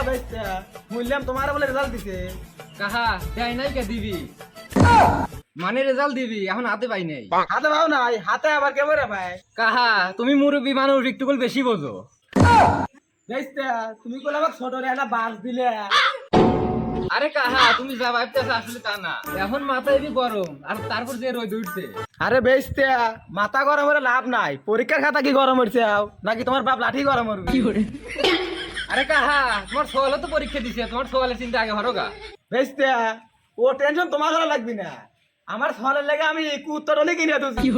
বেস্তা বললাম তোমার বলে রেজাল্ট দিছে। কাহা দেয় নাই কে দিবি মানে রেজাল্ট দিবি এখন হাতে পাই নাই। হাতে পাও নাই, হাতে আবার কেমন রে ভাই? কাহা তুমি মুরব্বী মানুষ একটু বেশি বোঝো। বেস্তা তুমি কোলে আমার ছোট রে একটা বাস দিলে। আরে কাহা তুমি যা ভাবতেছ আসলে তা না, এখন মাথায় বি গরম আর তারপর যে রোদ উঠছে। আরে বেস্তা মাথা গরম হলে লাভ নাই, পরীক্ষার খাতা কি গরম হচ্ছে নাকি তোমার বাপ লাঠি গরম হবে? আরে কাহা তোমার সোয়ালে তো পরীক্ষা দিছে, তোমার সোয়ালের চিন্তা আগে হরো গা। বেস্তা ও টেনশন তোমার ঘরে লাগবি না, আমার সওয়ালের লেগে আমি উত্তর অনেক কিনে দিচ্ছি।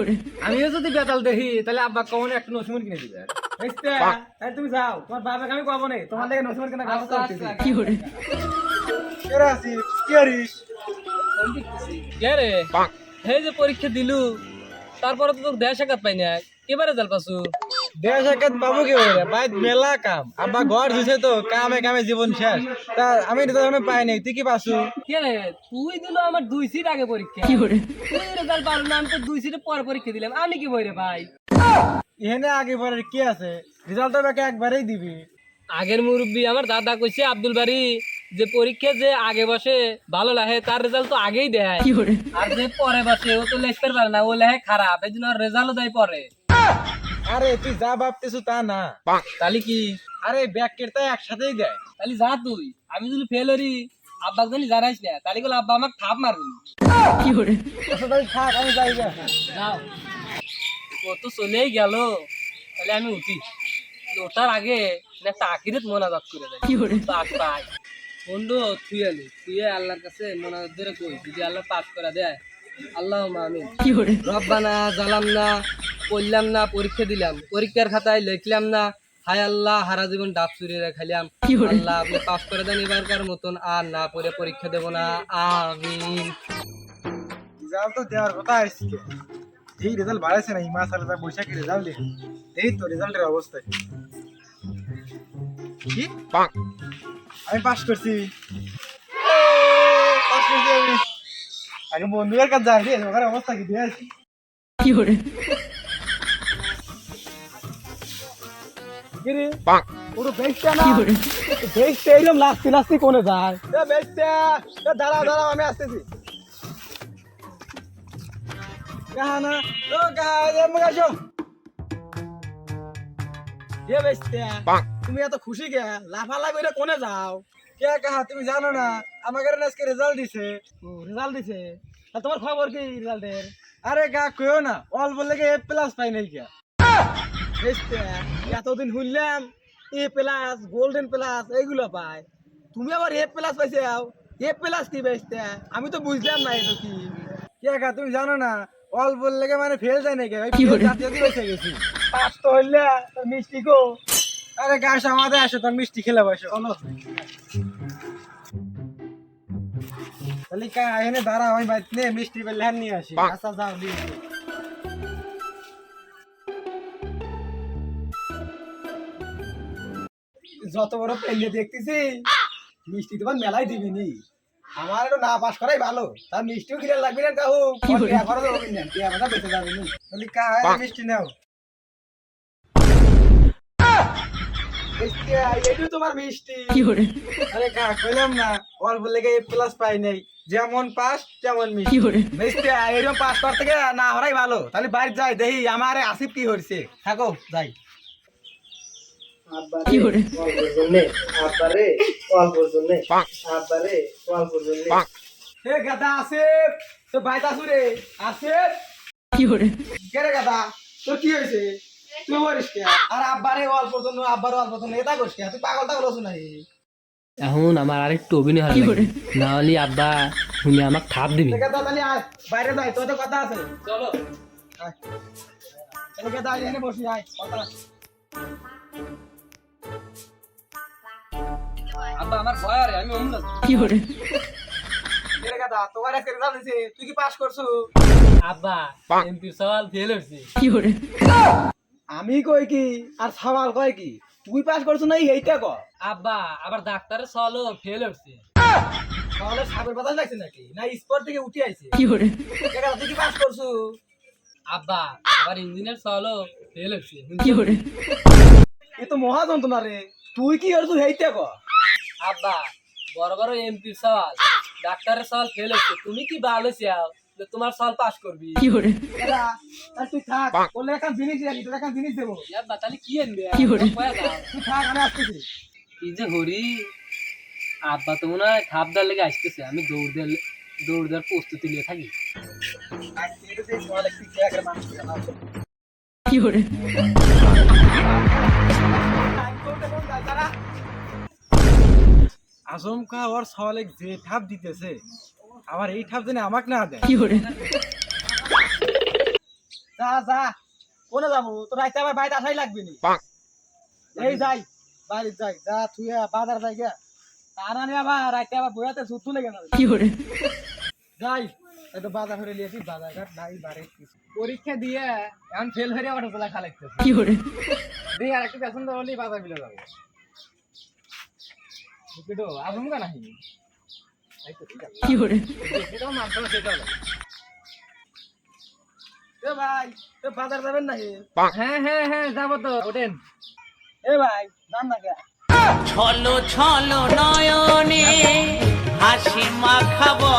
আমিও যদি বেতাল দেখি তাহলে আব্বা কমনে একটা নসিমন কিনে দিবে। বেস্তা তাহলে তুমি যাও, তোমার বাবাকে আমি কব না, তোমার লেগে নসিমন কেনা ব্যবস্থা করতেছি। কে রে এই যে পরীক্ষা দিলু তারপরে তো তোর দেশ সাক্ষাৎ পাই না, এবারে জাল পাসু দেশ একাত বাবু কি করে বাইত মেলা কাম, আব্বা ঘর দিছে তো কামে কামে জীবন শেষ। তা আমি রেজাল্ট পাই নাই, তুই কি পাসু? কে রে তুই দিল আমার 2 সিট আগে পরীক্ষা, তুই রেজাল্ট পারল না, আমি তো 2 সিটের পর পরীক্ষা দিলাম, আমি কি বই রে ভাই? এখানে আগে পরে কি আছে, রেজাল্ট তো বাকি একবারেই দিবি। আগের মুরব্বী আমার দাদা কইছে আব্দুল বাড়ি যে পরীক্ষা যে আগে বসে ভালো লাগে তার রেজাল্ট তো আগেই দেয়, আর যে পরে বসে ও তো লেখতে পারে না, ও লেখে খারাপ, এই জন্য রেজাল্টও দেয় পরে। আরে তুই যা ভাবতেছু তা না, তাহলে কি? আরে ব্যাকের তো একসাথেই দেয়। তাহলে যা তুই, আমি যদি ফেল হরি আব্বাকে যদি জানাইস না তাহলে বলে আব্বা আমাকে থাপ মারবি। আচ্ছা তাই থাক, আমি যাই গা। যাও, ও তো চলেই গেল, তাহলে আমি উঠি। ওঠার আগে একটা আখিরাত মোনাজাত করে দেয় পাস পাই। বন্ধু তুই আলি তুই আল্লাহর কাছে মোনাজাত ধরে কই যদি আল্লাহ পাস করে দেয়, আল্লাহ আমিন। রব্বানা জালামনা, পড়লাম না, পরীক্ষা দিলাম, পরীক্ষার খাতায় লিখলাম না, হায় আল্লাহ হারা জীবন ডাব চুরি খাইলাম, আল্লাহ আপনি পাস করে দেন এবারকার মতন, আর না পড়ে পরীক্ষা দেব না, আমিন। রেজাল্ট তো দেওয়ার কথা আজকে, এই রেজাল্ট বাড়াইছে না, ইমা সালে যা বৈশাখী রেজাল্ট দেখি, এই তো রেজাল্টের অবস্থা কি। আমি পাস করছি, পাস করছি আমি। আগে বন্ধুদের কাছে যাই রে, ওখানে অবস্থা কি দিয়ে আসি। কি রে ওর বেচটা না, বেচটা এরকম লাস্তি লাস্তি কোনে যায়? এ বেচটা, এ দাঁড়াও দাঁড়াও আমি আসতেছি। কাহানা ও গায়ে মগাছো এ বেচটা, তুমি এত খুশি কে লাফালা কইরা কোনে যাও? কে কাহা তুমি জানো না আমাদের আজকে রেজাল্ট দিছে। ও রেজাল্ট দিছে, তা তোমার খবর কি রেজাল্টের? আরে গা কইও না, অল বললে কি এ প্লাস পাই নাই কে। বেচটা এতদিন শুনলাম এ প্লাস গোল্ডেন প্লাস এইগুলো পায়, তুমি আবার এ প্লাস পাইছে। এ প্লাস কি বেচটা, আমি তো বুঝলাম না এটা কি। কে কা তুমি জানো না অল বললে মানে ফেল যায় নাকি, ওই ফেল জাতীয় দিবসে গেছি। পাস তো হইলে তোর মিষ্টি গো। আরে গাছ আমাদের আসো, তোর মিষ্টি খেলে বসো। তাহলে কা এনে দাঁড়া, আমি বাইত নে মিষ্টি পেলে হ্যান নিয়ে আসি। আচ্ছা যাও দিয়ে দিও। যত বড় পেলে দেখতেছি মিষ্টি তোমার মেলাই দিবি নি, আমার একটু না পাস করাই ভালো, তার মিষ্টিও কিনে লাগবে না কাহু, খরচ হবে না, টিয়া কথা বেঁচে যাবে নি। তাহলে কা মিষ্টি নাও, এইটু তোমার মিষ্টি। আরে কা কইলাম না অল বলে এ প্লাস পাই নাই, যেমন পাস তেমন মিষ্টি। মিষ্টি এরকম পাস করতে গিয়ে না হরাই ভালো। তাহলে বাইরে যাই দেখি আমার আসিফ কি হচ্ছে, থাকো যাই। গাদা আসিফ তো বাইতে আসু রে, আসিফ কে রে গাদা, তোর কি হয়েছে? তুই বলিস কে? আর আব্বারে অল্প জন্য, আব্বার অল্প জন্য এটা করিস কে? তুই পাগল টাগল হচ্ছ নাকি? এখন আমার আরেকটু অভিনয় হলো, না হলে আব্বা শুনে আমাকে থাপ দিবি। গাদা তাহলে আয় বাইরে যাই, তোর তো কথা আছে। চলো তাহলে গাদা এখানে বসি, আয় কথা। আব্বা আমার ভয় আরে, আমি অমন রে গাদা তোমার আজকে রেজাল্ট হইছে, তুই কি পাস করছু? আব্বা এমপি সওয়াল ফেল হইছে। আমি কই কি আর সওয়াল কয় কি, তুই পাস করছু না এইটা ক। আব্বা আবার ডাক্তারের সওয়ালও ফেল হইছে। তাহলে সাবের বাতাস লাগছে নাকি, না স্পট থেকে উঠে আইছে? গাদা তুই কি পাস করছু? আব্বা আবার ইঞ্জিনিয়ার সওয়ালও ফেল হইছে। এ তো মহা যন্ত্রণা রে, তুই কি করছু এইটা ক। আব্বা বড় বড় এমপি সওয়াল ডাক্তারের সওয়াল ফেল হচ্ছে, তুমি কি ভালো চাও যে তোমার সওয়াল পাস করবি? দাদা, আর তুই থাক, বললে এখন জিনিস দিবি, তোর এখন জিনিস দেবো। আব্বা তাহলে কি আনবে? তুই থাক, আমি আসতেছি। কি যে হরি, আব্বা তো মনে হয় খাপ দেওয়ার লেগে আসতেছে, আমি দৌড় দেওয়ার প্রস্তুতি নিয়ে থাকি। আজকে এটা দিয়ে সওয়াল একটু খেয়ে আগে মানুষ করে নাও। আজমকা ওর সওয়ালে যে ঠাপ দিতেছে, আবার এই ঠাপ জানি আমাকে না দেয়। যা যা, কোনে যাবো? তোর রাইতে আবার বাইরে আসাই লাগবে নি। এই যাই, বাড়ি যাই, যা তুই বাজার যাই গা। তার আনে আবার রাইতে আবার বইয়াতে সুদ তুলে গেল। যাই, একটু বাজার করে লিয়েছি, বাজার ঘাট নাই বাড়ি কিছু। পরীক্ষা দিয়ে এখন ফেল হয়ে অটো তোলা খালাইতেছে দিয়ে আর একটু পছন্দ হলেই বাজার বিলে যাবো। বুঝলো আজমকা নাহি এটাও মানতে না, সেটা হলো। এ ভাই, এ বাজার যাবেন নাকি? হ্যাঁ হ্যাঁ হ্যাঁ যাবো তো, ওঠেন। এ ভাই, যান না কে? ছলো ছলো নয়নে হাসি মাখাবো